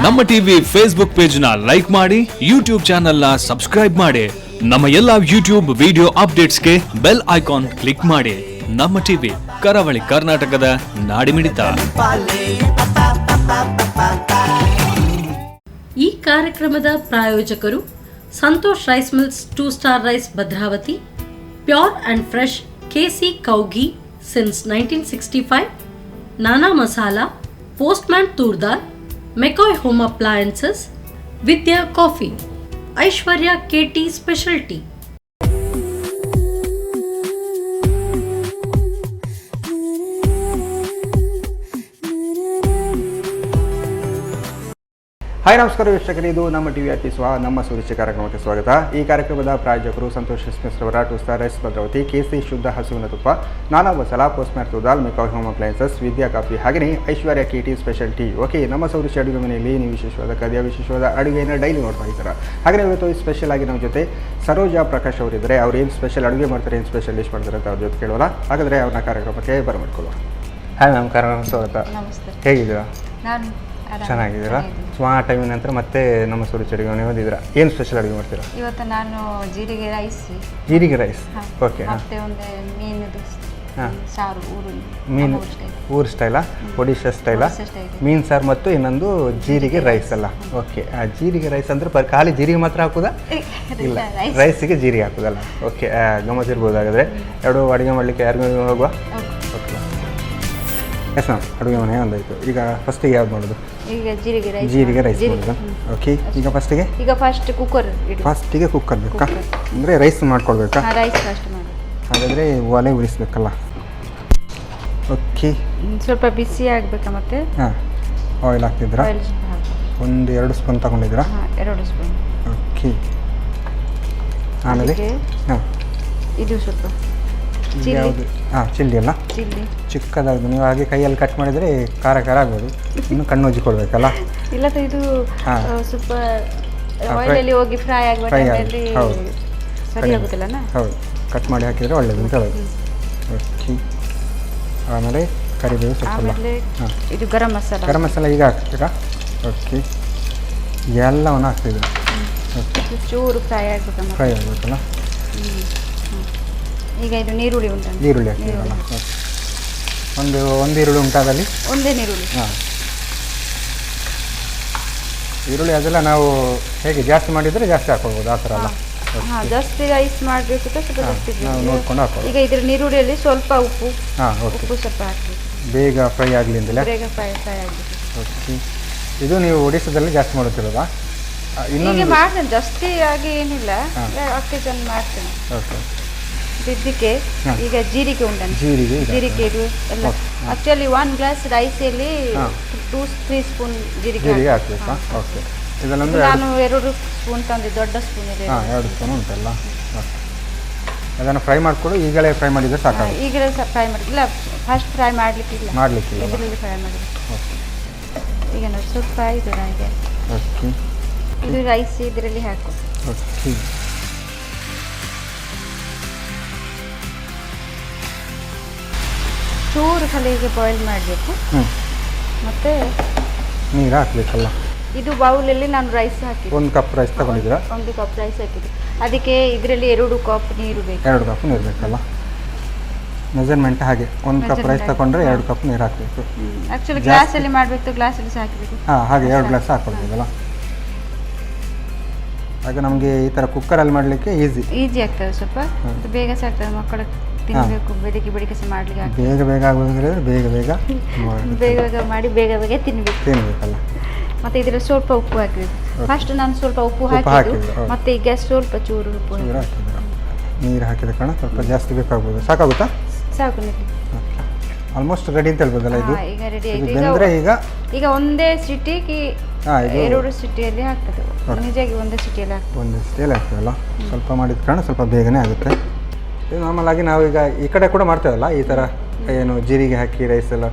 ನಮ್ಮ TV Facebook page ನ like ಮಾಡಿ, ಯೂಟ್ಯೂಬ್ ಚಾನೆಲ್ ನ ಸಬ್ಸ್ಕ್ರೈಬ್ ಮಾಡಿ. ನಮ್ಮ ಎಲ್ಲಾ ಯೂಟ್ಯೂಬ್ ವಿಡಿಯೋ ಅಪ್ಡೇಟ್ಸ್ಗೆ ಬೆಲ್ ಐಕಾನ್ ಕ್ಲಿಕ್ ಮಾಡಿ. ನಮ್ಮ ಟಿವಿ ಕರಾವಳಿ ಕರ್ನಾಟಕದ ನಾಡಿಮಿಡಿತ. ಈ ಕಾರ್ಯಕ್ರಮದ ಪ್ರಾಯೋಜಕರು Santosh rice mills 2 star rice Bhadravati, pure and fresh KC cow ghee since 1965, Nana masala, postman ತೂರ್ದಾರ್, McCoy home appliances, Vidya coffee, Aishwarya KT special tea. Hi ನಮಸ್ಕಾರ ವೀಕ್ಷಕರೇ, ಇದು ನಮ್ಮ ಟಿವಿ ಅರ್ಪಿಸುವ ನಮ್ಮ ಸುರುಚಿ ಕಾರ್ಯಕ್ರಮಕ್ಕೆ ಸ್ವಾಗತ. ಈ ಕಾರ್ಯಕ್ರಮದ ಪ್ರಾಯೋಜಕರು ಸಂತೋಷ್ ರೈಸ್ ರವರ 2 ಸ್ಟಾರ್ ರೈಸ್ ಭದ್ರಾವತಿ, KC ಶುದ್ಧ ಹಸುವಿನ ತುಪ್ಪ, Nana masala, postman toor dal, McCoy home appliances, Vidya coffee, ಹಾಗೆಯೇ Aishwarya KT special tea. Okay, ನಮ್ಮ ಸುರುಚಿ ಅಡುಗೆ ಮನೆಯಲ್ಲಿ ನೀವು ವಿಶೇಷವಾದ ಖಾದ್ಯ, ವಿಶೇಷವಾದ ಅಡುಗೆಯನ್ನು ಡೈಲಿ ನೋಡ್ತಾ ಇದ್ದೀರಾ. ಹಾಗೆಯೇ ಇವತ್ತು ಸ್ಪೆಷಲ್ ಆಗಿ ನಮ್ಮ ಜೊತೆ ಸರೋಜಾ ಪ್ರಕಾಶ್ ಅವರಿದ್ದಾರೆ. ಅವ್ರು ಏನು ಸ್ಪೆಷಲ್ ಅಡುಗೆ ಮಾಡ್ತಾರೆ, ಏನು ಸ್ಪೆಷಲ್ ಡಿಶ್ ಮಾಡ್ತಾರೆ ಅಂತ ಅವ್ರ ಜೊತೆ ಕೇಳೋಲ್ಲ. ಹಾಗಾದರೆ ಅವ್ರನ್ನ ಕಾರ್ಯಕ್ರಮಕ್ಕೆ ಬರಮಾಡ್ಕೊಳ್ಳೋಣ. ಹಾಯ್ ಮ್ಯಾಮ್, ಕಾರ್ಯಕ್ರಮ ಸ್ವಾಗತ. ನಮಸ್ತೆ. ಹೇಗಿದ್ದೀರಾ? ನಾನು ಚೆನ್ನಾಗಿದ್ದೀರಾ? ಸುಮಾರು ಟೈಮಿನ ನಂತರ ಮತ್ತೆ ನಮ್ಮ ಸುರುಚಿ ಅಡುಗೆ ಮನೆ ಬಂದಿದ್ದೀರಾ. ಏನು ಸ್ಪೆಷಲ್ ಅಡುಗೆ ಮಾಡ್ತೀರಾ? ಇವತ್ತು ನಾನು ಜೀರಿಗೆ ರೈಸ್. ಜೀರಿಗೆ ರೈಸ್, ಓಕೆ. ಮತ್ತೆ ಒಂದು ಮೀನದು ಸಾರು, ಮೀನು ಊರು ಸ್ಟೈಲಾ, ಒಡಿಶಾ ಸ್ಟೈಲಾ? ಮೀನು ಸಾರು ಮತ್ತು ಇನ್ನೊಂದು ಜೀರಿಗೆ ರೈಸ್ ಅಲ್ಲ? ಓಕೆ. ಆ ಜೀರಿಗೆ ರೈಸ್ ಅಂದರೆ ಖಾಲಿ ಜೀರಿಗೆ ಮಾತ್ರ ಹಾಕೋದಾ? ಇಲ್ಲ, ರೈಸಿಗೆ ಜೀರಿಗೆ ಹಾಕೋದಲ್ಲ. ಓಕೆ, ಗಮ್ಮತ್ತಿರ್ಬೋದು. ಹಾಗಾದರೆ ಎರಡು ಅಡುಗೆ ಮಾಡಲಿಕ್ಕೆ ಯಾರಿಗೂ ಹೋಗುವ? ಓಕೆ ಎಸ್ ಮ್ಯಾಮ್, ಅಡುಗೆ ಮನೆ ಒಂದಾಯಿತು. ಈಗ ಫಸ್ಟಿಗೆ ಯಾವ್ದು ಮಾಡೋದು? ಈಗ ಜೀರಿಗೆ ರೈಸ್ ಮಾಡೋದು. ಓಕೆ, ಈಗ ಫಸ್ಟಿಗೆ ಫಸ್ಟಿಗೆ ಕುಕ್ಕರ್ ಬೇಕಾ? ಅಂದರೆ ರೈಸ್ ಮಾಡ್ಕೊಳ್ಬೇಕಾ? ರೈಸ್ ಫಸ್ಟ್ ಮಾಡಿ. ಹಾಗಾದರೆ ಒಲೆ ಉಳಿಸ್ಬೇಕಲ್ಲ? ಓಕೆ, ಸ್ವಲ್ಪ ಬಿಸಿ ಆಗಬೇಕಾ? ಮತ್ತೆ ಹಾಂ, ಆಯಿಲ್ ಹಾಕ್ತಿದ್ದೀರಾ? 1-2 ಸ್ಪೂನ್ ತಗೊಂಡಿದ್ದೀರಾ? 2 ಸ್ಪೂನ್. ಓಕೆ, ಆಮೇಲೆ ಹಾಂ, ಇದು ಸ್ವಲ್ಪ ಯಾವುದು? ಹಾಂ, ಚಿಲ್ಲಿ ಅಲ್ಲ? ಚಿಲ್ಲಿ ಚಿಕ್ಕದಾಗಿ ನೀವು ಹಾಗೆ ಕೈಯಲ್ಲಿ ಕಟ್ ಮಾಡಿದರೆ ಖಾರ ಆಗ್ಬೋದು. ಇನ್ನು ಕಣ್ಣು ಉಜ್ಜಿಕೊಳ್ಬೇಕಲ್ಲ? ಇಲ್ಲ, ಇದು ಸ್ವಲ್ಪ ಆಯಿಲಲ್ಲಿ ಹೋಗಿ ಫ್ರೈ ಆಗಬೇಕು. ಹೌದು, ಸರಿ ಆಗುತ್ತಲ್ಲ? ಹೌದು, ಕಟ್ ಮಾಡಿ ಹಾಕಿದರೆ ಒಳ್ಳೆಯದು ಅಂತ ಹೇಳೋದು. ಓಕೆ, ಆಮೇಲೆ ಕರಿಬೇವು ಸ್ವಲ್ಪ. ಹಾಂ, ಇದು ಗರಂ ಮಸಾಲ ಈಗ ಹಾಕ್ತೀರಾ? ಓಕೆ, ಎಲ್ಲವನ್ನು ಹಾಕ್ತಿದ್ರು. ಚೂರು ಫ್ರೈ ಆಗಬೇಕಲ್ಲ? ಈಗ ಇದು ನೀರುಳ್ಳಿ ಹಾಕ್ತಿದ್ರಲ್ಲ? ಒಂದು ಈರುಳ್ಳಿ ಉಂಟಾದಲ್ಲಿ ಒಂದೇ ನೀರುಳ್ಳಿ. ಹಾಂ, ಈರುಳ್ಳಿ ಅದೆಲ್ಲ ನಾವು ಹೇಗೆ ಜಾಸ್ತಿ ಮಾಡಿದರೆ ಜಾಸ್ತಿ ಹಾಕೊಳ್ಬೋದು, ಆ ಥರ ಅಲ್ಲ? ಜಾಸ್ತಿ ರೈಸ್ ಮಾಡಬೇಕು ಸ್ವಲ್ಪ ಜಾಸ್ತಿ ನಾವು ನೋಡ್ಕೊಂಡು ಹಾಕೋದು. ಈಗ ಇದ್ರ ನೀರುಳ್ಳಿಯಲ್ಲಿ ಸ್ವಲ್ಪ ಉಪ್ಪು. ಹಾಂ, ಓಕೆ. ಉಪ್ಪು ಸ್ವಲ್ಪ ಹಾಕಬೇಕು, ಬೇಗ ಫ್ರೈ ಆಗಲಿ ಅಂತಲೇ? ಬೇಗ ಫ್ರೈ ಆಗಬೇಕು. ಓಕೆ, ಇದು ನೀವು ಒಡಿಶಾದಲ್ಲಿ ಜಾಸ್ತಿ ಮಾಡುತ್ತಿರೋದಾ? ಇನ್ನೊಂದು ಮಾಡ್ತೇನೆ, ಜಾಸ್ತಿ ಆಗಿ ಏನಿಲ್ಲ, ಅಕ್ಕೇಜನ್ ಮಾಡ್ತೇನೆ. ಓಕೆ, ಇದಕ್ಕೆ ಈಗ ಜೀರಿಗೆ ಉಂಟು, ಜೀರಿಗೆ ಇದು ಎಲ್ಲ. ಆಕ್ಚುಲಿ 1 ಗ್ಲಾಸ್ ರೈಸಲ್ಲಿ 2-3 ಸ್ಪೂನ್ ಜೀರಿಗೆ ಹಾಕಬೇಕಾ? ಓಕೆ, ಇದೆಲ್ಲೊಂದು ನಾನು 2 ಸ್ಪೂನ್ ತಂದೆ, ದೊಡ್ಡ ಸ್ಪೂನ್ ಇದೆ. 2 ಸ್ಪೂನ್ ಉಂಟಲ್ಲ? ಅದನ್ನು ಫ್ರೈ ಮಾಡಿಕೊಡು. ಈಗಲೇ ಫ್ರೈ ಮಾಡಿದರೆ ಸಾಕು? ಈಗಲೇ ಫ್ರೈ ಮಾಡಿ, ಇಲ್ಲ ಫಸ್ಟ್ ಫ್ರೈ ಮಾಡಲಿಕ್ಕಿಲ್ಲ, ಇದರಲ್ಲಿ ಫ್ರೈ ಮಾಡಿ. ಓಕೆ, ಈಗ ನೋಡಿ ಸ್ವಲ್ಪ ಇದು ಇದೆ. ಓಕೆ, ಇದು ರೈಸ್ ಇದರಲ್ಲಿ ಹಾಕು. ಓಕೆ, ಚೂರು ಕಲಿಗೆ ಬಾಯ್ಲ್ ಮಾಡಬೇಕು. ಮತ್ತೆ ನೀರು ಹಾಕಬೇಕಲ್ಲ? ಇದು ಬೌಲಲ್ಲಿ ನಾನು ರೈಸ್ ಹಾಕಿ 1 ಕಪ್ ರೈಸ್ ತಗೊಂಡಿದ್ದೀರಾ? 1 ಕಪ್ ರೈಸ್ ಹಾಕಿದ್ದು. ಅದಕ್ಕೆ ಇದರಲ್ಲಿ 2 ಕಪ್ ನೀರು ಬೇಕು. 2 ಕಪ್ ನೀರು ಬೇಕಲ್ಲ? ಮೆಜರ್ಮೆಂಟ್ ಹಾಗೆ 1 ಕಪ್ ರೈಸ್ ತಗೊಂಡ್ರೆ 2 ಕಪ್ ನೀರು ಹಾಕಬೇಕು. ಆ್ಯಕ್ಚುಲಿ ಗ್ಲಾಸಲ್ಲಿ ಮಾಡಬೇಕು, ಗ್ಲಾಸಲ್ಲಿ ಹಾಕಬೇಕು. ಹಾಂ, ಹಾಗೆ 2 ಗ್ಲಾಸ್ ಹಾಕ್ಕೊಳ್ಬೋದಲ್ಲ? ಆಗ ನಮಗೆ ಈ ಥರ ಕುಕ್ಕರಲ್ಲಿ ಮಾಡಲಿಕ್ಕೆ ಈಸಿ ಆಗ್ತದೆ. ಸ್ವಲ್ಪ ಬೇಗ ಸಹ ಆಗ್ತದೆ, ಮಕ್ಕಳು ತಿನ್ನಬೇಕು, ಬೆಳಿಗ್ಗೆ ಸಹ ಮಾಡಲಿಕ್ಕೆ ಬೇಗ ಆಗೋದ್ರೆ ಬೇಗ ಮಾಡಿ ಬೇಗ ತಿನ್ನಬೇಕಲ್ಲ? ಮತ್ತೆ ಇದರಲ್ಲಿ ಸ್ವಲ್ಪ ಉಪ್ಪು ಹಾಕಿದ್ರು. ಫಸ್ಟ್ ನಾನು ಸ್ವಲ್ಪ ಉಪ್ಪು ಹಾಕಿದ್ದು, ಮತ್ತೆ ಈಗ ಸ್ವಲ್ಪ ಚೂರು ಉಪ್ಪು ಹಾಕಿದ್ರು. ನೀರು ಹಾಕಿದ ಕಾರಣ ಸ್ವಲ್ಪ ಜಾಸ್ತಿ ಬೇಕಾಗ್ಬೋದು. ಸಾಕಾಗುತ್ತಾ? ಸಾಕು. ಆಲ್ಮೋಸ್ಟ್ ರೆಡಿ ಅಂತ ಹೇಳ್ಬೋದಲ್ಲ? ಇದು ಈಗ ರೆಡಿ ಆಯಿತು. ಈಗ ಒಂದೇ ಸಿಟಿಗೆ 2 ಸಿಟಿಯಲ್ಲಿ ಹಾಕ್ತದೆ. ನಿಜವಾಗಿ ಒಂದೇ ಸಿಟಿಯಲ್ಲಿ ಹಾಕ್ತೇವಲ್ಲ? ಸ್ವಲ್ಪ ಮಾಡಿದ ಕಾರಣ ಸ್ವಲ್ಪ ಬೇಗನೆ ಆಗುತ್ತೆ. ಇದು ನಾರ್ಮಲ್ ಆಗಿ ನಾವೀಗ ಈ ಕಡೆ ಕೂಡ ಮಾಡ್ತೇವಲ್ಲ ಈ ಥರ, ಏನು ಜೀರಿಗೆ ಹಾಕಿ ರೈಸ್ ಎಲ್ಲ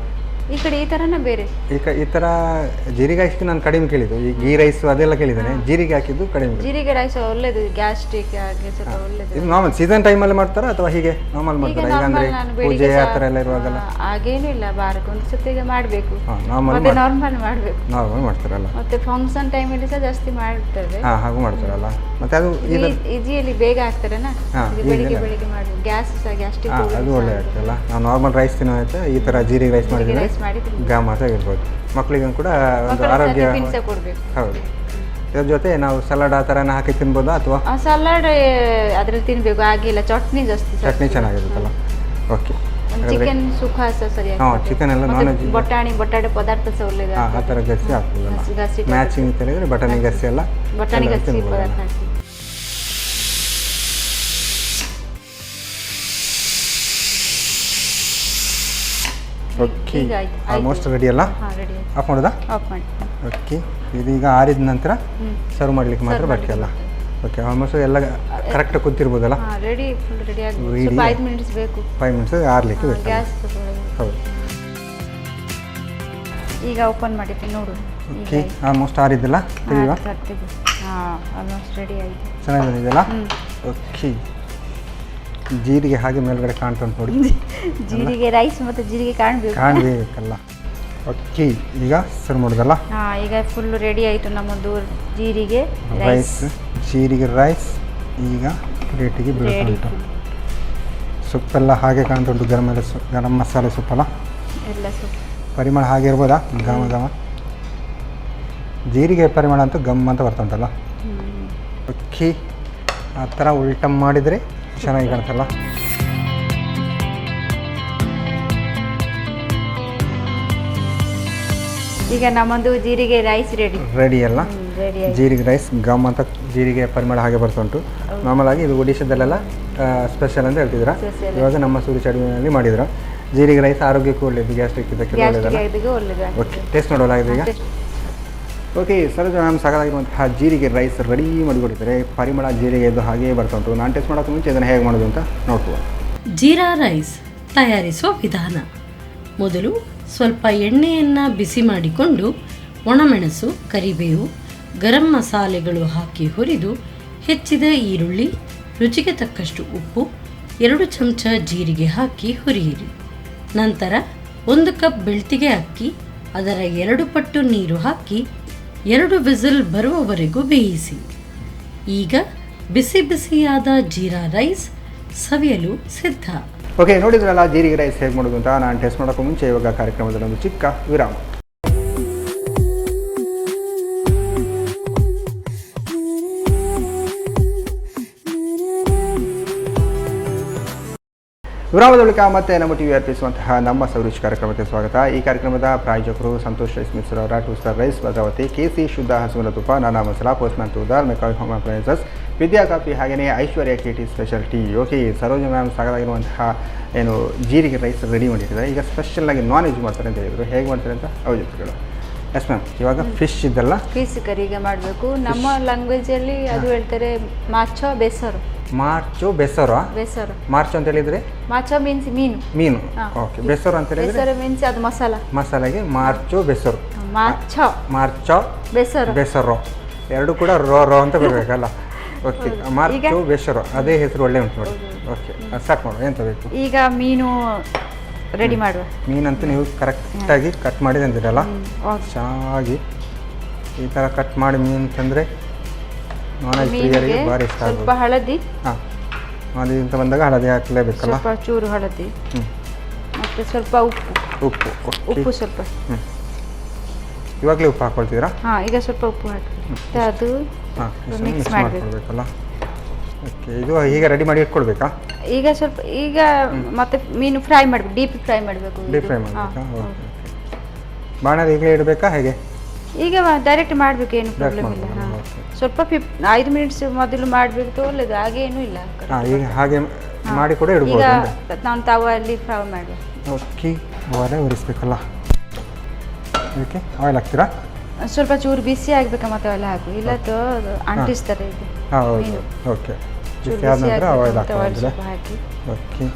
ಈ ಕಡೆ ಈ ಥರನೇ ಬೇರೆ. ಈ ಥರ ಜೀರಿಗೆ ರೈಸ್ಗೆ ನಾನು ಕಡಿಮೆ ಕೇಳಿದ್ದು, ಈ ಗೀ ರೈಸ್ ಅದೆಲ್ಲ ಕೇಳಿದ್ದೇನೆ, ಜೀರಿಗೆ ಹಾಕಿದ್ದು ಕಡಿಮೆ. ಜೀರಿಗೆ ರೈಸ್ ಒಳ್ಳೇದು, ಗ್ಯಾಸ್ಟ್ರಿಕ್ ಆಗಿ ಸ್ವಲ್ಪ ಒಳ್ಳೇದು. ಇದು ನಾರ್ಮಲ್ ಸೀಸನ್ ಟೈಮಲ್ಲಿ ಮಾಡ್ತಾರಾ ಅಥವಾ ಹೀಗೆ ನಾರ್ಮಲ್ ಮಾಡ್ತಾರಾ? ಈಗ ಅಂದರೆ ಪೂಜೆ ಆ ಥರ ಎಲ್ಲ ಇರುವಾಗಲ್ಲ ಹಾಗೇನು ಇಲ್ಲ, ವಾರಕ್ಕೆ ಒಂದು ಸತಿಗೆ ಮಾಡಬೇಕು, ನಾರ್ಮಲ್ ಮತ್ತೆ ನಾರ್ಮಲ್ ಮಾಡಬೇಕು. ನಾರ್ಮಲ್ ಮಾಡ್ತಾರಲ್ಲ, ಮತ್ತೆ ಫಂಕ್ಷನ್ ಟೈಮಲ್ಲಿ ಸಹ ಜಾಸ್ತಿ ಮಾಡ್ತೇವೆ. ಹಾಗೂ ಮಾಡ್ತಾರಲ್ಲ. ಮತ್ತೆ ಅದು ಈಜಿಯಲ್ಲಿ ಬೇಗ ಆಗ್ತಾರಲ್ಲ, ಬೆಳಿಗ್ಗೆ ಬೆಳಿಗ್ಗೆ ಮಾಡಬೇಕು. ಗ್ಯಾಸ್ ಸಹ ಗ್ಯಾಸ್ಟ್ರಿಕ್ ಅದು ಒಳ್ಳೆ ಆಗ್ತಲ್ಲ. ನಾವು ನಾರ್ಮಲ್ ರೈಸ್ ತಿನ್ನೋ ಆಯ್ತಾ ಈ ಥರ ಜೀರಿಗೆ ರೈಸ್ ಮಾಡಿದ್ರೆ ಗಾಮಾಸ ಆಗಿರ್ಬೋದು. ಮಕ್ಕಳಿಗೂ ಕೂಡ ಒಂದು ಆರೋಗ್ಯ. ಹೌದು. ಇದ್ರ ಜೊತೆ ನಾವು ಸಲಾಡ್ ಆ ಥರನ ಹಾಕಿ ತಿನ್ಬೋದಾ ಅಥವಾ ಸಲಾಡ್ ಅದ್ರಲ್ಲಿ ತಿನ್ಬೇಕು, ಆಗಿಲ್ಲ ಚಟ್ನಿ ಜಾಸ್ತಿ. ಚಟ್ನಿ ಚೆನ್ನಾಗಿರುತ್ತಲ್ಲ. ಓಕೆ. ಚಿಕನ್ ಸುಖ ಸಹ ಸರಿಯಾಗಿ. ಹಾಂ, ಚಿಕನ್ ಎಲ್ಲ ನಾನ್ ವೆಜ್ ಬಟಾಟೆ ಪದಾರ್ಥ ಸಹ ಒಳ್ಳೇದು. ಆ ಥರ ಗಸಿ ಹಾಕ್ಬೋದಲ್ಲ. ಮ್ಯಾಚಿಂಗ್ ಅಂತ ಹೇಳಿದ್ರೆ ಬಟಾಣಿ ಗಸಿ ಎಲ್ಲ ಬಟಾಣಿ ಗಸಿ ಪದಾರ್ಥ ಹಾಕಿ. ಓಕೆ, ಆಲ್ಮೋಸ್ಟ್ ರೆಡಿ ಅಲ್ಲ? ರೆಡಿ. ಆಫ್ ಮಾಡೋದಾ? ಆಫ್ ಮಾಡಿ. ಓಕೆ, ಇದೀಗ ಆರಿದ ನಂತರ ಸರ್ವ್ ಮಾಡ್ಲಿಕ್ಕೆ ಮಾತ್ರ ಬಾಕಿ ಅಲ್ಲ? ಓಕೆ, ಆಲ್ಮೋಸ್ಟ್ ಎಲ್ಲ ಕರೆಕ್ಟ್ ಕುಂತಿರ್ಬೋದಲ್ಲ? ರೆಡಿ, ಫುಲ್ ರೆಡಿ ಆಗಿ 5 ಮಿನಿಟ್ಸ್ ಬೇಕು. 5 ಮಿನಿಟ್ಸ್ ಆರ್ಲಿಕ್ಕೆ ಬೇಕು. ಗ್ಯಾಸ್. ಹೌದು. ಈಗ ಓಪನ್ ಮಾಡಿದ್ದೆ ನೋಡು. ಓಕೆ, ಆಲ್ಮೋಸ್ಟ್ ಆರಿದ್ದಲ್ಲ? ತೆಗೆಯುವ? ಹಾಂ, ಆಲ್ಮೋಸ್ಟ್ ರೆಡಿ ಆಗಿದೆ. ಚೆನ್ನಾಗಿ ಬಂದಿದೆಯಲ್ಲ? ಓಕೆ, ಜೀರಿಗೆ ಹಾಗೆ ಮೇಲ್ಗಡೆ ಕಾಣ್ತಾ ಉಂಟು ನೋಡಿ. ಜೀರಿಗೆ ರೈಸ್ ಮತ್ತು ಜೀರಿಗೆ ಕಾಣಬೇಕಲ್ಲ. ಓಕೆ, ಈಗ ಸರ್ವ್ ಮಾಡೋದಲ್ಲ? ಹಾಂ, ಈಗ ಫುಲ್ ರೆಡಿ ಆಯಿತು ನಮ್ಮದು ಜೀರಿಗೆ ರೈಸ್. ಜೀರಿಗೆ ರೈಸ್ ಈಗ ಪ್ಲೇಟಿಗೆ ಬೀಳ್ತಾ ಉಂಟು. ಸೊಪ್ಪೆಲ್ಲ ಹಾಗೆ ಕಾಣ್ತಾ ಉಂಟು. ಗರಂ ಮಸಾಲೆ ಸೊಪ್ಪಲ್ಲ ಎಲ್ಲ ಸೊಪ್ಪು ಪರಿಮಳ ಹಾಗೆ ಇರ್ಬೋದಾ? ಘಮ ಘಮ ಜೀರಿಗೆ ಪರಿಮಳ ಅಂತೂ ಗಮ್ ಅಂತ ಬರ್ತಾ ಉಂಟಲ್ಲ. ಓಕೆ, ಆ ಥರ ಉಲ್ಟ ಮಾಡಿದರೆ ಚೆನ್ನಾಗಿ ಕಾಣ್ತಲ್ಲ. ಈಗ ನಮ್ಮದು ಜೀರಿಗೆ ರೈಸ್ ರೆಡಿ ಅಲ್ಲ? ಜೀರಿಗೆ ರೈಸ್ ಗಮ್ ಅಂತ ಜೀರಿಗೆ ಪರಿಮಳ ಹಾಗೆ ಬರ್ತಾ ಉಂಟು. ನಾರ್ಮಲ್ ಆಗಿ ಇದು ಒಡಿಶಾದಲ್ಲೆಲ್ಲ ಸ್ಪೆಷಲ್ ಅಂತ ಹೇಳ್ತಿದ್ರ, ಇವಾಗ ನಮ್ಮ ಸೂರ್ಯ ಅಡುಗೆಯಲ್ಲಿ ಮಾಡಿದ್ರ. ಜೀರಿಗೆ ರೈಸ್ ಆರೋಗ್ಯಕ್ಕೂ ಒಳ್ಳೆಯದು, ಗ್ಯಾಸ್ಟ್ರಿಕ್ ಇದಕ್ಕೆ ಒಳ್ಳೆಯದಲ್ಲ. ಓಕೆ, ಟೇಸ್ಟ್ ನೋಡೋಲಾಗಿದೆ ಈಗ. ಓಕೆ, ಸರೋಜ ಮ್ಯಾಮ್ ಸಾಕಾಗಿರುವಂತಹ ಜೀರಿಗೆ ರೈಸ್ ರೆಡಿ ಮಾಡಿಕೊಟ್ಟಿದ್ದಾರೆ. ಪರಿಮಳ ಜೀರಿಗೆ ಇದು ಹಾಗೇ ಬರ್ತಾ ಉಂಟು. ನಾನು ಟೇಸ್ಟ್ ಮಾಡೋಕ್ಕೆ ಮುಂಚೆ ಇದನ್ನು ಹೇಗೆ ಮಾಡೋದು ಅಂತ ನೋಡ್ತೀವಿ. ಜೀರಾ ರೈಸ್ ತಯಾರಿಸುವ ವಿಧಾನ. ಮೊದಲು ಸ್ವಲ್ಪ ಎಣ್ಣೆಯನ್ನು ಬಿಸಿ ಮಾಡಿಕೊಂಡು ಒಣಮೆಣಸು, ಕರಿಬೇವು, ಗರಂ ಮಸಾಲೆಗಳು ಹಾಕಿ ಹುರಿದು ಹೆಚ್ಚಿದ ಈರುಳ್ಳಿ, ರುಚಿಗೆ ತಕ್ಕಷ್ಟು ಉಪ್ಪು, 2 ಚಮಚ ಜೀರಿಗೆ ಹಾಕಿ ಹುರಿಯಿರಿ. ನಂತರ 1 ಕಪ್ ಬೆಳ್ತಿಗೆ ಅಕ್ಕಿ, ಅದರ 2 ಪಟ್ಟು ನೀರು ಹಾಕಿ 2 ವಿಸಿಲ್ ಬರುವವರೆಗೂ ಬೇಯಿಸಿ. ಈಗ ಬಿಸಿ ಬಿಸಿಯಾದ ಜೀರಾ ರೈಸ್ ಸವಿಯಲು ಸಿದ್ಧ. ಓಕೆ, ನೋಡಿದ್ರಲ್ಲ ಜೀರಿಗೆ ರೈಸ್ ಹೇಗೆ ಮಾಡೋದು ಅಂತ. ನಾನು ಟೇಸ್ಟ್ ಮಾಡೋಕ್ಕೂ ಮುಂಚೆ ಇವಾಗ ಕಾರ್ಯಕ್ರಮದಲ್ಲಿ ಒಂದು ಚಿಕ್ಕ ವಿರಾಮ. ವಿರಾಮದ ಬಳಿಕ ಮತ್ತೆ ನಮ್ಮ ಟಿವಿ ಅರ್ಪಿಸುವಂತಹ ನಮ್ಮ ಸೌರಿಶ್ ಕಾರ್ಯಕ್ರಮಕ್ಕೆ ಸ್ವಾಗತ. ಈ ಕಾರ್ಯಕ್ರಮದ ಪ್ರಾಯೋಜಕರು ಸಂತೋಷ್ ರೈಸ್ ಮಿಕ್ಸ್ ಅವರ 2 ಸ್ಟಾರ್ ರೈಸ್ ಭದ್ರಾವತಿ, KC ಶುದ್ಧ ಹಸುವಿನ ತುಪ್ಪ, Nana masala, postman toor dal, McCoy home appliances, Vidya coffee, ಹಾಗೆಯೇ Aishwarya KT special tea. Okay, Saroja ma'am ಸಾಕಾಗಿರುವಂತಹ ಏನು ಜೀರಿಗೆ ರೈಸ್ ರೆಡಿ ಮಾಡಿದ್ದಾರೆ. ಈಗ ಸ್ಪೆಷಲಾಗಿ ನಾನ್ ವೆಜ್ ಮಾಡ್ತಾರೆ ಅಂತ ಹೇಳಿದರು. ಹೇಗೆ ಮಾಡ್ತಾರೆ ಅಂತ ಅವ್ರ ಜೊತೆಗಳು. ಎಸ್ ಮ್ಯಾಮ್, ಇವಾಗ ಫಿಶ್ ಇದ್ದಲ್ಲ, ಫಿಶ್ ಕರಿಗೆ ಮಾಡಬೇಕು. ನಮ್ಮ ಲ್ಯಾಂಗ್ವೇಜಲ್ಲಿ ಅದು ಹೇಳ್ತಾರೆ ಮಾಚೋ ಬೆಸರು. ಮಾರ್ಚೋ ಬೆಸರು. ಮಾರ್ಚೋ ಅಂತ ಹೇಳಿದ್ರೆ ಮಾಚೋ ಮೀನ್ಸ್ ಮೀನು. ಓಕೆ, ಬೆಸರು ಅಂತ ಹೇಳಿದ್ರೆ ಬೆಸರು ಮೀನ್ಸ್ ಅದು ಮಸಾಲೆಗೆ ಮಾರ್ಚೋ ಬೆಸರು. ಮಾರ್ಚೋ ಬೆಸರು ಎರಡು ಕೂಡ ರೋ ಅಂತ ಬರಬೇಕಲ್ಲ. ಓಕೆ, ಮಾರ್ಚೋ ಬೆಸರು ಅದೇ ಹೆಸರು ಒಳ್ಳೆ ಉಂಟು ನೋಡಿ. ಓಕೆ, ಸ್ಟಾರ್ಟ್ ಮಾಡುವ. ಎಂತ ಬೇಕು ಈಗ? ಮೀನು ರೆಡಿ ಮಾಡುವ. ಮೀನಂತೂ ನೀವು ಕರೆಕ್ಟಾಗಿ ಕಟ್ ಮಾಡಿದೆ ಅಂತಿರಲ್ಲ, ಚೆನ್ನಾಗಿ ಈ ಥರ ಕಟ್ ಮಾಡಿ ಮೀನು ತಂದರೆ ನಾನ್ ವೆಜ್ ಪ್ರಿಯರಿಗೆ ಭಾರಿ ಇಷ್ಟ ಆಗುತ್ತೆ. ಸ್ವಲ್ಪ ಹಳದಿ. ಹಾಂ, ಅದು ಅಂತ ಬಂದಾಗ ಹಳದಿ ಹಾಕಲೇಬೇಕಲ್ಲ. ಸ್ವಲ್ಪ ಚೂರು ಹಳದಿ, ಮತ್ತು ಸ್ವಲ್ಪ ಉಪ್ಪು ಸ್ವಲ್ಪ. ಇವಾಗಲೇ ಉಪ್ಪು ಹಾಕ್ಕೊಳ್ತೀರಾ? ಹಾಂ, ಈಗ ಸ್ವಲ್ಪ ಉಪ್ಪು ಹಾಕಿ ಅದು ಮಿಕ್ಸ್ ಮಾಡಬೇಕಲ್ಲ. ಓಕೆ, ಇದು ಈಗ ರೆಡಿ ಮಾಡಿ ಇಟ್ಕೊಳ್ಬೇಕಾ? ಈಗ ಮತ್ತೆ ಮೀನು ಫ್ರೈ ಮಾಡಬೇಕು, ಡೀಪ್ ಫ್ರೈ ಮಾಡಬೇಕು. ಡೀಪ್ ಫ್ರೈ ಮಾಡಬೇಕಾ? ಓಕೆ. ಬಾಣದ ಈಗಲೇ ಇಡಬೇಕಾ ಹೇಗೆ? ಈಗ ಡೈರೆಕ್ಟ್ ಮಾಡಬೇಕು, ಏನು ಪ್ರಾಬ್ಲಮ್ ಇಲ್ಲ. ಹಾಂ, ಸ್ವಲ್ಪ 5 ಮಿನಿಟ್ಸ್ ಮೊದಲು ಮಾಡಬೇಕು, ಒಳ್ಳೆಯದು. ಹಾಗೇನೂ ಇಲ್ಲ. ಈಗ ಹಾಗೆ ಮಾಡಿ ಕೂಡ ಇಡ್ಬೋದು. ಈಗ ನಾನು ತವಲ್ಲಿ ಫ್ರೈ ಮಾಡಬೇಕು. ಓಕೆ, ಒಲೆ ಉರಿಸ್ಬೇಕಲ್ಲ. ಓಕೆ, ಆಯಿಲ್ ಹಾಕ್ತೀರಾ? ಸ್ವಲ್ಪ ಚೂರು ಬಿಸಿ ಆಗಬೇಕು, ಮತ್ತೆ ಆಯಿಲ್ ಹಾಕು, ಇಲ್ಲ ಅಂಟಿಸ್ತಾರೆ ಇದು. ಹಾಂ, ಹೌದು. ಓಕೆ, ಬಿಸಿ ಆದ ನಂತರ ಆಯಿಲ್ ಹಾಕಿ. ಹಾಕಿ. ಓಕೆ,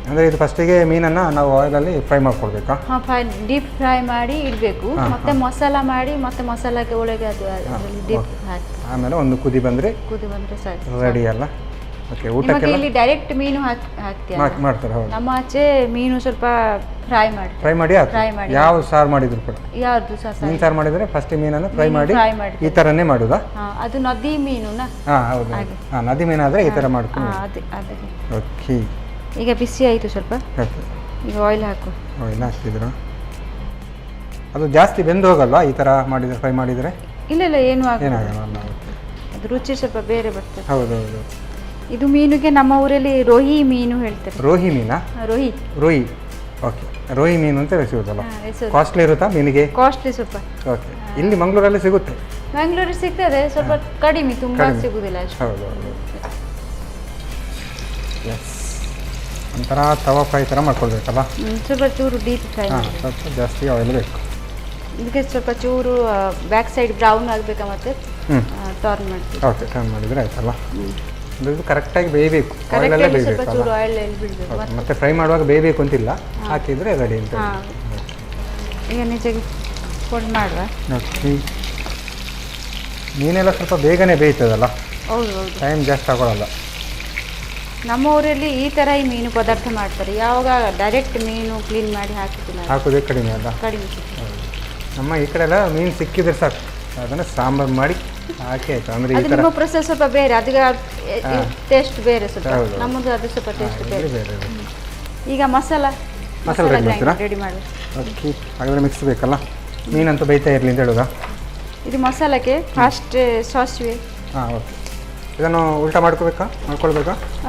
ಅಂದರೆ ಇದು ಫಸ್ಟಿಗೆ ಮೀನನ್ನು ನಾವು ಆಯಿಲಲ್ಲಿ ಫ್ರೈ ಮಾಡ್ಕೊಳ್ಬೇಕಾ? ಹಾಂ, ಡೀಪ್ ಫ್ರೈ ಮಾಡಿ ಇಡಬೇಕು. ಮತ್ತೆ ಮಸಾಲ ಮಾಡಿ ಮತ್ತೆ ಮಸಾಲಕ್ಕೆ ಒಳಗೆ ಅದು ಡೀಪ್ ಹಾಕಿ ಆಮೇಲೆ ಒಂದು ಕುದಿ ಬಂದರೆ ಸಾಕು, ರೆಡಿ ಅಲ್ಲ? ಓಕೆ. ನಿಮಗೆ ಊಟಕ್ಕೆಲ್ಲ ಇಲ್ಲಿ ಡೈರೆಕ್ಟ್ ಮೀನು ಹಾಕ್ತೀವಿ. ಮಾಡ್ತಾರೆ. ಹೌದು. ನಮ್ಮ ಆಚೆ ಮೀನು ಸ್ವಲ್ಪ ಫ್ರೈ ಮಾಡಿ ಫ್ರೈ ಮಾಡಿ ಯಾವ ಸಾರು ಮಾಡಿದ್ರು ಕೂಡ ಯಾವುದು ಮೀನು ಸಾರು ಮಾಡಿದರೆ ಫಸ್ಟ್ ಮೀನನ್ನು ಫ್ರೈ ಮಾಡಿ ಈ ಥರನೇ ಮಾಡೋದಾ? ಅದು ನದಿ ಮೀನುನಾ? ಹಾಂ, ಹೌದು. ಹಾಂ, ನದಿ ಮೀನಾದರೆ ಈ ಥರ ಮಾಡ್ಕೊಂಡು. ಅದೇ. ಓಕೆ. ಈಗ ಬಿಸಿ ಆಯಿತು ಸ್ವಲ್ಪ. ಓಕೆ. ಈಗ ಆಯಿಲ್ ಹಾಕು. ಆಯಿಲ್ ಹಾಕ್ತಿದ್ರು. ಅದು ಜಾಸ್ತಿ ಬೆಂದು ಹೋಗಲ್ವಾ ಈ ಥರ ಮಾಡಿದರೆ, ಫ್ರೈ ಮಾಡಿದರೆ? ಇಲ್ಲ ಏನು ಏನಾಗಲ್ಲ. ಅದು ರುಚಿ ಸ್ವಲ್ಪ ಬೇರೆ ಬರ್ತದೆ. ಹೌದು. ಇದು ಮೀನಿಗೆ ನಮ್ಮ ಊರಲ್ಲಿ ರೋಹಿ ಮೀನು ಹೇಳ್ತಾರೆ. ರೋಹಿ ಮೀನಾ? ರೋಹಿ. ಓಕೆ. ರೋಹಿ ಮೀನು ಅಂತ ಸಿಗುತ್ತಲ್ಲ? ಕಾಸ್ಟ್ಲಿ ಇರುತ್ತಾ ಮೀನಿಗೆ? ಕಾಸ್ಟ್ಲಿ ಸ್ವಲ್ಪ. ಓಕೆ. ಇಲ್ಲಿ ಮಂಗಳೂರಲ್ಲಿ ಸಿಗುತ್ತೆ? ಮಂಗಳೂರಲ್ಲಿ ಸಿಗ್ತದೆ, ಸ್ವಲ್ಪ ಕಡಿಮೆ, ತುಂಬ ಸಿಗುವುದಿಲ್ಲ ಅಷ್ಟು. ಹೌದು. ಎಸ್. ಒಂಥರ ತವಾ ಫ್ರೈ ಥರ ಮಾಡ್ಕೊಳ್ಬೇಕಲ್ಲ? ಸ್ವಲ್ಪ ಚೂರು ಡೀಪ್ ಫ್ರೈ. ಸ್ವಲ್ಪ ಜಾಸ್ತಿ ಆಯಿಲ್ ಬೇಕು. ಇದಕ್ಕೆ ಸ್ವಲ್ಪ ಚೂರು ಬ್ಯಾಕ್ ಸೈಡ್ ಬ್ರೌನ್ ಆಗಬೇಕಾ, ಮತ್ತೆ ಟರ್ನ್ ಮಾಡ್ತೀವಿ. ಓಕೆ, ಟರ್ನ್ ಮಾಡಿದರೆ ಆಯ್ತಲ್ಲ? ಇದು ಕರೆಕ್ಟಾಗಿ ಬೇಯಬೇಕು, ಆಯಿಲಲ್ಲೇ ಸ್ವಲ್ಪ ಬೇಯಬೇಕು. ಚೂರು ಆಯಿಲ್ ಬಿಡಬೇಕು. ಮತ್ತೆ ಫ್ರೈ ಮಾಡುವಾಗ ಬೇಯಬೇಕು ಅಂತಿಲ್ಲ, ಹಾಕಿದರೆ ರೆಡಿ ಅಂತ. ಈಗ ನಿಜವಾಗಿ ಫೋಲ್ಡ್ ಮಾಡುವ. ಓಕೆ. ಮೀನೆಲ್ಲ ಸ್ವಲ್ಪ ಬೇಗನೆ ಬೇಯ್ತದಲ್ಲ? ಹೌದು. ಟೈಮ್ ಜಾಸ್ತಿ ತಗೊಳ್ಳಲ್ಲ. ನಮ್ಮ ಊರಲ್ಲಿ ಈ ಥರ ಈ ಮೀನು ಪದಾರ್ಥ ಮಾಡ್ತಾರೆ. ಯಾವಾಗ ಡೈರೆಕ್ಟ್ ಮೀನು ಕ್ಲೀನ್ ಮಾಡಿ ಹಾಕೋದೇ ಕಡಿಮೆ ಅಲ್ಲ? ಕಡಿಮೆ. ನಮ್ಮ ಈ ಕಡೆ ಎಲ್ಲ ಮೀನು ಸಿಕ್ಕಿದ್ರೆ ಸಾಕು, ಅದನ್ನು ಸಾಂಬಾರು ಮಾಡಿ ಹಾಕಿ ಆಯ್ತು. ಅಂದರೆ ಈ ಥರ ನಿಮ್ಮ ಪ್ರೊಸೆಸ್ ಸ್ವಲ್ಪ ಬೇರೆ, ಅದಕ್ಕೆ ಟೇಸ್ಟ್ ಬೇರೆ ಸ್ವಲ್ಪ. ನಮ್ಮದು ಅದು ಸ್ವಲ್ಪ ಟೇಸ್ಟ್ ಬೇರೆ. ಈಗ ಮಸಾಲ ರೆಡಿ ಮಾಡಿ. ಓಕೆ. ಹಾಗಾದರೆ ಮಿಕ್ಸ್ ಬೇಕಲ್ಲ, ಮೀನಂತೂ ಬೇಯ್ತಾ ಇರಲಿ ಅಂತ ಹೇಳುದಾ? ಇದು ಮಸಾಲಕ್ಕೆ ಫಸ್ಟ್ ಸಾಸಿವೆ. ಹಾಂ, ಓಕೆ. ಇದನ್ನು ಉಲ್ಟಾ ಮಾಡ್ಕೊಳ್ಬೇಕಾ?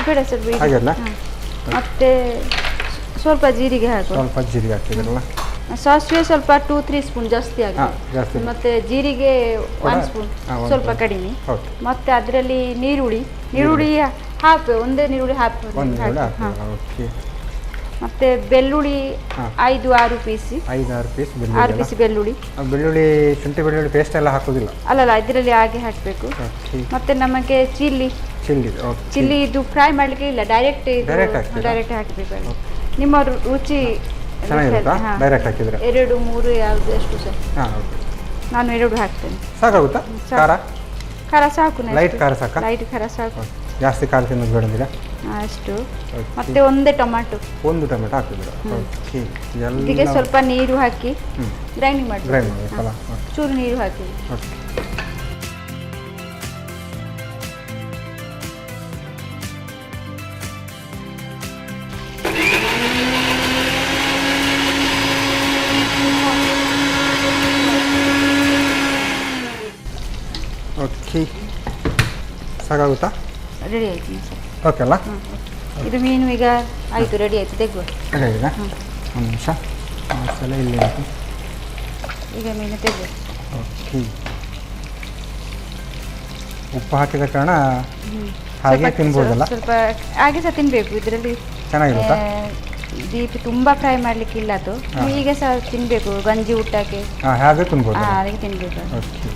ಬೇಡ ಸ್ವಲ್ಪ ಹಾಗೆಲ್ಲ. ಮತ್ತೆ ಸ್ವಲ್ಪ ಜೀರಿಗೆ ಹಾಕಿದ್ರಲ್ಲ? ಸಾಸಿವೆ ಸ್ವಲ್ಪ 2-3 ಸ್ಪೂನ್ ಜಾಸ್ತಿ ಆಗುತ್ತೆ. ಮತ್ತೆ ಜೀರಿಗೆ 1 ಸ್ಪೂನ್ ಸ್ವಲ್ಪ ಕಡಿಮೆ. ಮತ್ತೆ ಅದರಲ್ಲಿ ನೀರುಳ್ಳಿ ಹಾಫ್, ಒಂದೇ ನೀರುಳ್ಳಿ ಹಾಫ್. ಮತ್ತೆ ಬೆಳ್ಳುಳ್ಳಿ 5-6 ಪೀಸ್. 5-6 ಪೀಸ್ 6 ಪೀಸ್ ಬೆಳ್ಳುಳ್ಳಿ. ಶುಂಠಿ ಬೆಳ್ಳುಳ್ಳಿ ಪೇಸ್ಟ್ ಎಲ್ಲ ಹಾಕೋದಿಲ್ಲ? ಅಲ್ಲ, ಇದರಲ್ಲಿ ಹಾಗೆ ಹಾಕಬೇಕು. ಮತ್ತೆ ನಮಗೆ ಚಿಲ್ಲಿ ಇದು ಫ್ರೈ ಮಾಡಲಿಕ್ಕೆ ಇಲ್ಲ, ಡೈರೆಕ್ಟ್ ಹಾಕಬೇಕು. ನಿಮ್ಮ ರುಚಿ ಚೆನ್ನಾಗಿರುತ್ತಾ ಡೈರೆಕ್ಟ್ ಹಾಕಿದರೆ? 2-3 ಯಾವುದು ಎಷ್ಟು ಸರ್? ನಾನು 2 ಹಾಕ್ತೇನೆ. ಸಾಕಾಗುತ್ತಾ? ಖಾರ ಸಾಕು. ಲೈಟ್ ಖಾರ ಸಾಕು. ಲೈಟ್ ಖಾರ ಸಾಕು, ಜಾಸ್ತಿ ಖಾರ ತಿನ್ನೋದು ಬೇಡಂದಿಲ್ಲ ಅಷ್ಟು. ಮತ್ತೆ ಒಂದೇ ಟೊಮ್ಯಾಟೊ ಹಾಕಿದ್ರು. ಓಕೆ. ಇದಕ್ಕೆ ಸ್ವಲ್ಪ ನೀರು ಹಾಕಿ ಗ್ರೈಂಡ್ ಮಾಡಿ. ಚೂರು ನೀರು ಹಾಕಿ. ಓಕೆ. ಸಾಕಾಗುತ್ತಾ? ರೆಡಿ ಆಯ್ತು. ಓಕೆ ಅಲ್ಲ? ಇದು ಮೀನು ಈಗ ಆಯಿತು, ರೆಡಿ ಆಯಿತು. ತೆಗುವ. ಒಂದು ನಿಮಿಷ, ಮಸಾಲೆ ಇಲ್ಲಿ ಆಯಿತು. ಈಗ ಮೀನು ತೆಗುವ. ಓಕೆ. ಉಪ್ಪು ಹಾಕಿದ ಕಾರಣ ಹಾಗೆ ತಿನ್ಬೋದಲ್ಲ? ಸ್ವಲ್ಪ ಹಾಗೆ ಸಹ ತಿನ್ನಬೇಕು. ಇದರಲ್ಲಿ ಚೆನ್ನಾಗಿರುತ್ತಾ? ಡೀಪ್ ತುಂಬ ಫ್ರೈ ಮಾಡಲಿಕ್ಕೆ ಇಲ್ಲ, ಅದು ಈಗ ಸಹ ತಿನ್ನಬೇಕು, ಗಂಜಿ ಊಟಕ್ಕೆ ಹಾಗೆ ತಿನ್ಬೋದು. ಅದಕ್ಕೆ ತಿನ್ನಬೇಕು. ಓಕೆ.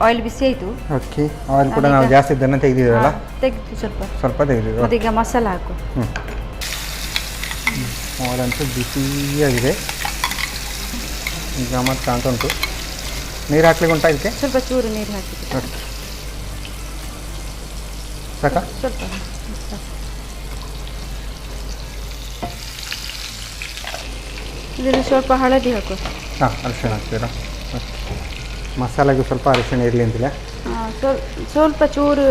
ಆಯಿಲ್ ಬಿಸಿ ಆಯಿತು. ಓಕೆ. ಆಯಿಲ್ ಕೂಡ ನಾವು ಜಾಸ್ತಿ ಇದನ್ನು ತೆಗೆದಿದ್ದೀವಲ್ಲ? ತೆಗೆದು ಸ್ವಲ್ಪ ತೆಗೆದಿದ್ದೀವಿ. ಅದೀಗ ಮಸಾಲ ಹಾಕು. ಆಯಿಲ್ ಅಂತೂ ಬಿಸಿಯಾಗಿದೆ ಈಗ. ಮತ್ತೆ ಕಾಣ್ತಾ ಉಂಟು. ನೀರು ಹಾಕ್ಲಿಕ್ಕೆ ಉಂಟಾ ಇದಕ್ಕೆ? ಸ್ವಲ್ಪ ಚೂರು ನೀರು ಹಾಕಿ. ಓಕೆ. ಸಾಕಾ? ಸ್ವಲ್ಪ. ಇದರಲ್ಲಿ ಸ್ವಲ್ಪ ಹಳದಿ ಹಾಕು. ಅರಿಶಿಣ ಹಾಕ್ತೀರಾ? ಮಸಾಲೆಗೆ ಸ್ವಲ್ಪ ಅರಿಶಿಣ ಇರಲಿ ಅಂತಿಲ್ಲ? ಸ್ವಲ್ಪ ಚೂರು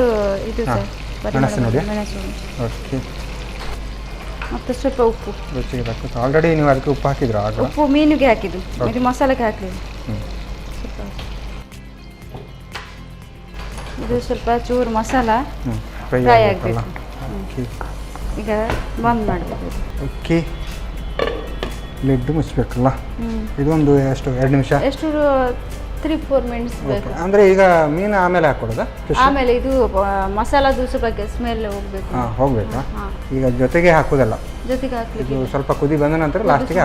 ಇದು ಮೆಣಸು ನೋಡಿ. ಓಕೆ. ಮತ್ತೆ ಸ್ವಲ್ಪ ಉಪ್ಪು ರುಚಿಗೆ ತಕ್ಕ. ಆಲ್ರೆಡಿ ನೀವು ಅದಕ್ಕೆ ಉಪ್ಪು ಹಾಕಿದ್ರಾ? ಉಪ್ಪು ಮೀನಿಗೆ ಹಾಕಿದ್ದು, ಇದು ಮಸಾಲೆಗೆ ಹಾಕಲಿಲ್ಲ. ಇದು ಸ್ವಲ್ಪ ಚೂರು ಮಸಾಲ ಫ್ರೈ ಆಗಬೇಕು. ಈಗ ಬಂದ್ ಮಾಡಬೇಕು. ಓಕೆ. ಲಿಡ್ ಮುಚ್ಚಬೇಕಲ್ಲ? ಇದೊಂದು ಎಷ್ಟು 2 ನಿಮಿಷ? ಎಷ್ಟು 3-4 ಮಿನಿಟ್ಸ್ ಬೇಕು. ಅಂದರೆ ಈಗ ಮೀನು ಆಮೇಲೆ ಹಾಕೊಳ್ಳೋದಾ? ಆಮೇಲೆ ಇದು ಮಸಾಲದು ಸ್ವಲ್ಪ ಸ್ಮೆಲ್ ಹೋಗಬೇಕು. ಹೋಗ್ಬೇಕಾ? ಈಗ ಜೊತೆಗೆ ಹಾಕೋದಲ್ಲ? ಜೊತೆಗೆ ಹಾಕಲಿಕ್ಕೆ ಇದು ಸ್ವಲ್ಪ ಕುದಿ ಬಂದ ನಂತರ ಲಾಸ್ಟಿಗೆ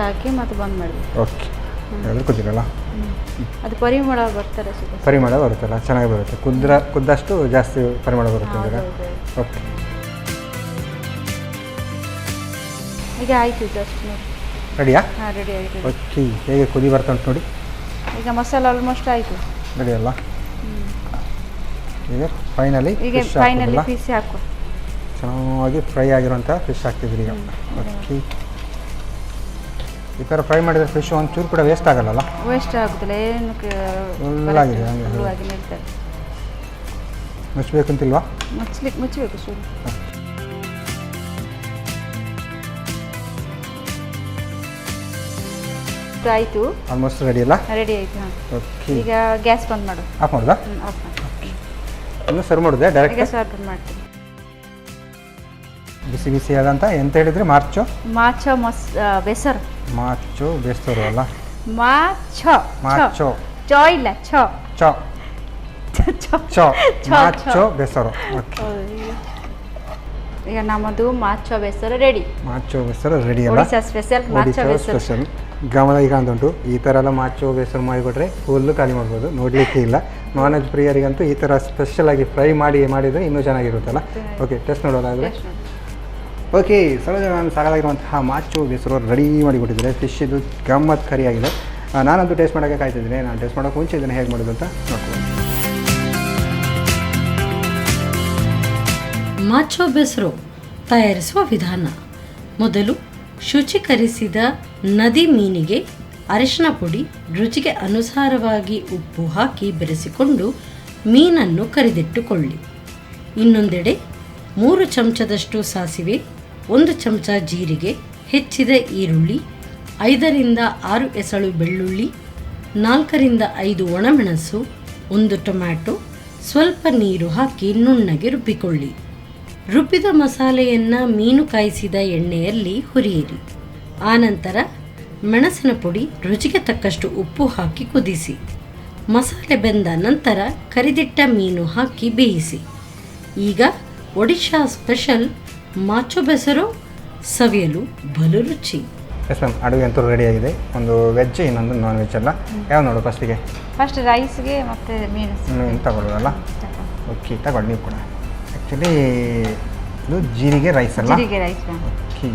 ಹಾಕಿ ಮತ್ತೆ ಬಂದ್ ಮಾಡಬೇಕು. ಓಕೆ. ಅದ್ರ ಕುದಿರಲ್ಲ? ಅದು ಪರಿಮಳ ಬರುತ್ತಲ್ಲ, ಚೆನ್ನಾಗಿ ಬರುತ್ತೆ. ಕುದ್ದಷ್ಟು ಜಾಸ್ತಿ ಪರಿಮಳ ಬರುತ್ತೆ ಅಂದರೆ. ಓಕೆ. ಈಗ ಆಯಿತು ಜಸ್ಟ್ ನೋಡಿ. ರೆಡಿಯಾ? ಹಾಂ ರೆಡಿ ಆಯಿತು. ಓಕೆ, ಹೇಗೆ ಕುದಿ ಬರ್ತಾ ಉಂಟು ನೋಡಿ. ಈಗ ಮಸಾಲ ಆಲ್ಮೋಸ್ಟ್ ಆಯಿತು. ರೆಡಿ ಅಲ್ಲ? ಈಗ ಫೈನಲಿ ಫಿಶ್ ಹಾಕು. ಚೆನ್ನಾಗಿ ಫ್ರೈ ಆಗಿರುವಂಥ ಫಿಶ್ ಹಾಕ್ತಿದ್ರಿ ಈಗ. ಓಕೆ, ಈ ಥರ ಫ್ರೈ ಮಾಡಿದರೆ ಫಿಶ್ ಒಂಚೂರು ಕೂಡ ವೇಸ್ಟ್ ಆಗಲ್ಲ. ವೇಸ್ಟ್ ಆಗೋದಿಲ್ಲ, ಏನಕ್ಕೆ ಫುಲ್ಲಾಗಿದೆ. ನಿಲ್ತದೆ. ಮುಚ್ಚಬೇಕಂತಿಲ್ವಾ? ಮುಚ್ಚಬೇಕು ಶುರು. ಆಯಿತು, ಆಲ್ಮೋಸ್ಟ್ ರೆಡಿ ಅಲ್ಲ? ರೆಡಿ ಆಯಿತು. ಹಾಂ, ಓಕೆ. ಈಗ ಗ್ಯಾಸ್ ಬಂದ್ ಮಾಡು. ಆಫ್ ಮಾಡೋದಾ? ಆಫ್ ಮಾಡಿ. ಇನ್ನು ಸರ್ವ್ ಮಾಡೋದೇ ಡೈರೆಕ್ಟ್? ಈಗ ಸರ್ವ್ ಮಾಡ್ತೀನಿ. ಬಿಸಿ ಬಿಸಿ ಆದಂತ ಎಂತ ಹೇಳಿದ್ರೆ ಮಾರ್ಚೋ ಬೆಸರು. ಮಾಚೋ ಬೇಸ್ತರು ಅಲ್ಲ? ಮಾಚೋ ಚೋ ಇಲ್ಲ ಚೋ ಚೋ ಚೋ ಮಾಚೋ ಬೇಸರು. ಓಕೆ, ಈಗ ನಮ್ಮದು ಮಾಚೋ ಬೆಸರು ರೆಡಿ. ಮಾಚೋ ಬೇಸರು ರೆಡಿ ಅಲ್ಲ? ಒಡಿಶಾ ಸ್ಪೆಷಲ್ ಮಾಚೋ ಬೆಸರು. ಸ್ಪೆಷಲ್ ಗಮನ ಈಗ ಅಂತುಂಟು. ಈ ಥರ ಎಲ್ಲ ಮಾಚೋ ಬೇಸರು ಮಾಡಿಕೊಟ್ರೆ ಫುಲ್ಲು ಖಾಲಿ ಮಾಡ್ಬೋದು, ನೋಡಲಿಕ್ಕೆ ಇಲ್ಲ. ನಾನ್ ವೆಜ್ ಪ್ರಿಯರಿಗಂತೂ ಈ ಥರ ಸ್ಪೆಷಲಾಗಿ ಫ್ರೈ ಮಾಡಿದರೆ ಇನ್ನೂ ಚೆನ್ನಾಗಿರುತ್ತಲ್ಲ. ಓಕೆ, ಟೆಸ್ಟ್ ನೋಡೋದಾದರೆ. ಓಕೆ, ಸರೋಜ ಮ್ಯಾಮ್ ಸಾಕಾಗಿರುವಂತಹ ಮಾಚೋ ಬೇಸರು ರೆಡಿ ಮಾಡಿಕೊಟ್ಟಿದ್ದಾರೆ. ಫಿಶ್ ಇದು ಗಮ್ಮತ್ ಕರಿಯಾಗಿದೆ. ನಾನಂತೂ ಟೇಸ್ಟ್ ಮಾಡೋಕ್ಕೆ ಕಾಯ್ತಿದ್ದೀನಿ. ನಾನು ಟೇಸ್ಟ್ ಮಾಡೋಕ್ಕೆ ಮುಂಚೆ ಇದನ್ನು ಹೇಗೆ ಮಾಡೋದು ಅಂತ ನೋಡ್ಬೋದು. ಮಾಚೋ ಬೆಸರು ತಯಾರಿಸುವ ವಿಧಾನ. ಮೊದಲು ಶುಚೀಕರಿಸಿದ ನದಿ ಮೀನಿಗೆ ಅರಿಶಿನ ಪುಡಿ, ರುಚಿಗೆ ಅನುಸಾರವಾಗಿ ಉಪ್ಪು ಹಾಕಿ ಬೆರೆಸಿಕೊಂಡು ಮೀನನ್ನು ಕರಿದಿಟ್ಟುಕೊಳ್ಳಿ. ಇನ್ನೊಂದೆಡೆ 3 ಚಮಚದಷ್ಟು ಸಾಸಿವೆ, 1 ಚಮಚ ಜೀರಿಗೆ, ಹೆಚ್ಚಿದ ಈರುಳ್ಳಿ, 5 ರಿಂದ 6 ಎಸಳು ಬೆಳ್ಳುಳ್ಳಿ, 4 ರಿಂದ 5 ಒಣಮೆಣಸು, 1 ಟೊಮ್ಯಾಟೊ, ಸ್ವಲ್ಪ ನೀರು ಹಾಕಿ ನುಣ್ಣಗೆ ರುಬ್ಬಿಕೊಳ್ಳಿ. ರುಬ್ಬಿದ ಮಸಾಲೆಯನ್ನು ಮೀನು ಕಾಯಿಸಿದ ಎಣ್ಣೆಯಲ್ಲಿ ಹುರಿಯಿರಿ. ಆನಂತರ ಮೆಣಸಿನ ಪುಡಿ, ರುಚಿಗೆ ತಕ್ಕಷ್ಟು ಉಪ್ಪು ಹಾಕಿ ಕುದಿಸಿ. ಮಸಾಲೆ ಬೆಂದ ನಂತರ ಕರಿದಿಟ್ಟ ಮೀನು ಹಾಕಿ ಬೇಯಿಸಿ. ಈಗ ಒಡಿಶಾ ಸ್ಪೆಷಲ್ ಮಾಚೋ ಬೆಸರು ಸವಿಯಲು ಬಲು ರುಚಿ. ಎಸ್ ಮ್ಯಾಮ್, ಅಡುಗೆ ಅಂತೂ ರೆಡಿಯಾಗಿದೆ. ಒಂದು ವೆಜ್, ಇನ್ನೊಂದು ನಾನ್ ವೆಜ್ ಅಲ್ಲ? ಯಾವ ನೋಡು ಫಸ್ಟಿಗೆ? ಫಸ್ಟ್ ರೈಸ್ಗೆ ಮತ್ತು ಮೀನು ತಗೊಳ್ಳೋದಲ್ಲ? ಓಕೆ, ತಗೊಳ್ಳಿ ನೀವು ಕೂಡ. ಆ್ಯಕ್ಚುಲಿ ಇದು ಜೀರಿಗೆ ರೈಸ್ ಅಲ್ಲ? ಜೀರಿಗೆ ರೈಸ್. ಓಕೆ,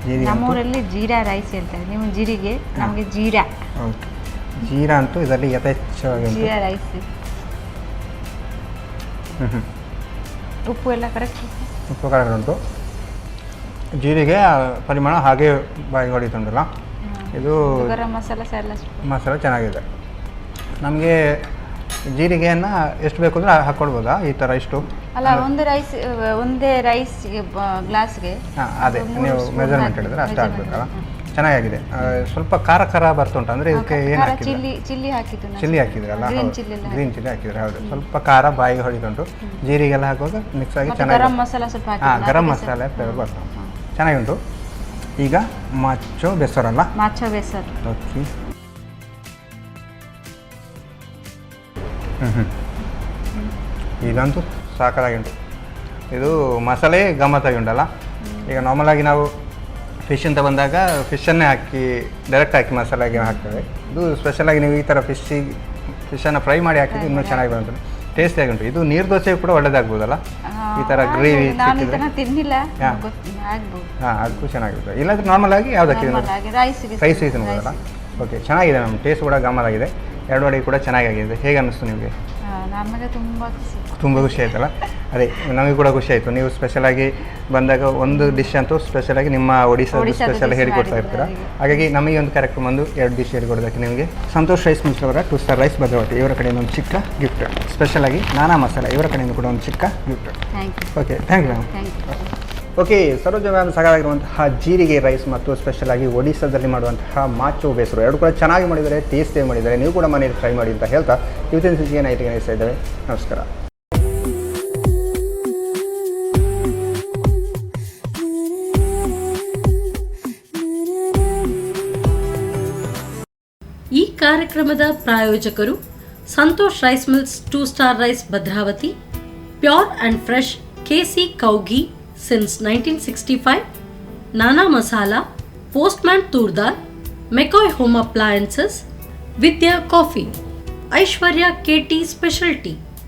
ಜೀರಿಗೆ ನಮ್ಮೂರಲ್ಲಿ ಜೀರಾ ರೈಸ್ ಹೇಳ್ತಾರೆ, ನೀವು ಜೀರಿಗೆ, ನಮಗೆ ಜೀರಾ. ಓಕೆ, ಜೀರಾ ಅಂತೂ ಇದರಲ್ಲಿ ಯಥೇಚ್ಛವಾಗಿ ಜೀರಾ ರೈಸ್. ಉಪ್ಪು ಎಲ್ಲ ಕರೆಕ್ಟ್? ಉಪ್ಪು ಕರೆಕ್ಟ್ ಉಂಟು. ಜೀರಿಗೆ ಪರಿಮಾಣ ಹಾಗೆ ಬಾಯಿ ಹೊಡಿತುಂಟಲ್ಲ. ಇದು ಗರಂ ಮಸಾಲ ಮಸಾಲೆ ಚೆನ್ನಾಗಿದೆ. ನಮಗೆ ಜೀರಿಗೆಯನ್ನು ಎಷ್ಟು ಬೇಕು ಅಂದರೆ ಹಾಕ್ಕೊಳ್ಬೋದಾ ಈ ಥರ ಇಷ್ಟು? ಅಲ್ಲ, ಒಂದೇ ರೈಸ್ ಗ್ಲಾಸ್ಗೆ. ಹಾಂ, ಅದೇ ನೀವು ಮೆಜರ್ಮೆಂಟ್ ಹೇಳಿದ್ರೆ ಅಷ್ಟೇ ಆಗಬೇಕಲ್ಲ. ಚೆನ್ನಾಗಿದೆ. ಸ್ವಲ್ಪ ಖಾರ ಖಾರ ಬರ್ತುಂಟು. ಅಂದರೆ ಇದಕ್ಕೆ ಏನು ಹಾಕಿದ್ರೆ ಚಿಲ್ಲಿ ಹಾಕಿದ್ದು, ಚಿಲ್ಲಿ ಹಾಕಿದ್ರಲ್ಲ? ಗ್ರೀನ್ ಚಿಲ್ಲಿ ಹಾಕಿದ್ರೆ. ಹೌದು, ಸ್ವಲ್ಪ ಖಾರ ಬಾಯಿಗೆ ಹೊಡಿತುಂಟು. ಜೀರಿಗೆಲ್ಲ ಹಾಕುವಾಗ ಮಿಕ್ಸ್ ಆಗಿ ಚೆನ್ನಾಗಿ. ಗರಂ ಮಸಾಲ ಸ್ವಲ್ಪ ಹಾಕಿ. ಹಾಂ, ಗರಂ ಮಸಾಲೆ ಫ್ಲೇವರ್ ಬರ್ತದೆ, ಚೆನ್ನಾಗಿ ಉಂಟು. ಈಗ ಮಾಚೋ ಬೆಸರಲ್ಲ? ಮಾಚೋ ಬೆಸರು. ಓಕೆ, ಇದಂತೂ ಸಾಕಾಗಿ ಉಂಟು. ಇದು ಮಸಾಲೆ ಗಮ್ಮತ್ತಾಗಿ ಉಂಟಲ್ಲ. ಈಗ ನಾರ್ಮಲಾಗಿ ನಾವು ಫಿಶ್ ಅಂತ ಬಂದಾಗ ಫಿಶನ್ನೇ ಹಾಕಿ ಡೈರೆಕ್ಟ್ ಹಾಕಿ ಮಸಾಲೆಗೆ ಹಾಕ್ತೇವೆ. ಇದು ಸ್ಪೆಷಲಾಗಿ ನೀವು ಈ ಥರ ಫಿಶನ್ನು ಫ್ರೈ ಮಾಡಿ ಹಾಕಿದ್ರೆ ಇನ್ನೂ ಚೆನ್ನಾಗಿ ಬರುತ್ತೆ, ಟೇಸ್ಟಿಯಾಗಿ ಉಂಟು. ಇದು ನೀರು ದೋಸೆ ಕೂಡ ಒಳ್ಳೇದಾಗ್ಬೋದಲ್ಲ ಈ ಥರ ಗ್ರೇವಿ ಸಿಕ್ಕಿದ್ರೆ? ಹಾಂ, ಅದಕ್ಕೂ ಚೆನ್ನಾಗಿರುತ್ತೆ. ಇಲ್ಲಾಂದ್ರೆ ನಾರ್ಮಲಾಗಿ ಯಾವುದಕ್ಕೆ ರೈಸಿಗೆ ತಿನ್ಬೋದಲ್ಲ. ಓಕೆ, ಚೆನ್ನಾಗಿದೆ ಮ್ಯಾಮ್. ಟೇಸ್ಟ್ ಕೂಡ ಗಮ್ಮತ್ತಾಗಿದೆ. 2 ಅಡುಗೆ ಕೂಡ ಚೆನ್ನಾಗಿದೆ. ಹೇಗೆ ಅನ್ನಿಸ್ತು ನಿಮಗೆ? ನಮಗೆ ತುಂಬ ಖುಷಿ ಆಯ್ತಲ್ಲ? ಅದೇ, ನಮಗೆ ಕೂಡ ಖುಷಿ ಆಯಿತು. ನೀವು ಸ್ಪೆಷಲಾಗಿ ಬಂದಾಗ ಒಂದು ಡಿಶ್ ಅಂತೂ ಸ್ಪೆಷಲಾಗಿ ನಿಮ್ಮ ಒಡಿಶಾದ ಸ್ಪೆಷಲ್ ಹೇಳಿಕೊಡ್ತಾ ಇರ್ತೀರಾ. ಹಾಗಾಗಿ ನಮಗೆ ಒಂದು ಕಾರ್ಯಕ್ರಮ 2 ಡಿಶ್ ಹೇಳಿಕೊಡೋದಕ್ಕೆ ನಿಮಗೆ ಸಂತೋಷ್ ರೈಸ್ ಮಿಲ್ಸ್ ಅವರ 2 ಸ್ಟಾರ್ ರೈಸ್ ಭದ್ರಾವತಿ ಇವರ ಕಡೆಯಿಂದ ಒಂದು ಚಿಕ್ಕ ಗಿಫ್ಟ್. ಸ್ಪೆಷಲಾಗಿ ನಾನಾ ಮಸಾಲ ಇವರ ಕಡೆಯಿಂದ ಕೂಡ ಒಂದು ಚಿಕ್ಕ gift. Okay, thank you ma'am. Okay, Saroja ma'am ಸಾಕಾಗಿರುವಂತಹ ಜೀರಿಗೆ ರೈಸ್ ಮತ್ತು ಸ್ಪೆಷಲಾಗಿ ಒಡಿಶಾದಲ್ಲಿ ಮಾಡುವಂತಹ ಮಾಚೋ ಬೇಸರು 2 ಕೂಡ ಚೆನ್ನಾಗಿ ಮಾಡಿದ್ದಾರೆ, ಟೇಸ್ಟಿಯಾಗಿ ಮಾಡಿದ್ದಾರೆ. ನೀವು ಕೂಡ ಮನೆಯಲ್ಲಿ ಟ್ರೈ ಮಾಡಿ ಅಂತ ಹೇಳ್ತಾ ಇವತ್ತಿನ ಸಂಚಿಕೆ ನೈಟ್ಗೆ ನಡೆಸ್ತಾ ಇದ್ದೇವೆ. ನಮಸ್ಕಾರ. ಈ ಕಾರ್ಯಕ್ರಮದ ಪ್ರಾಯೋಜಕರು Santosh rice mills 2 star rice Bhadravati, pure and fresh KC cow ghee since 1965, Nana masala, postman ತೂರ್ದಾರ್, McCoy home appliances, Vidya coffee, Aishwarya KT special tea.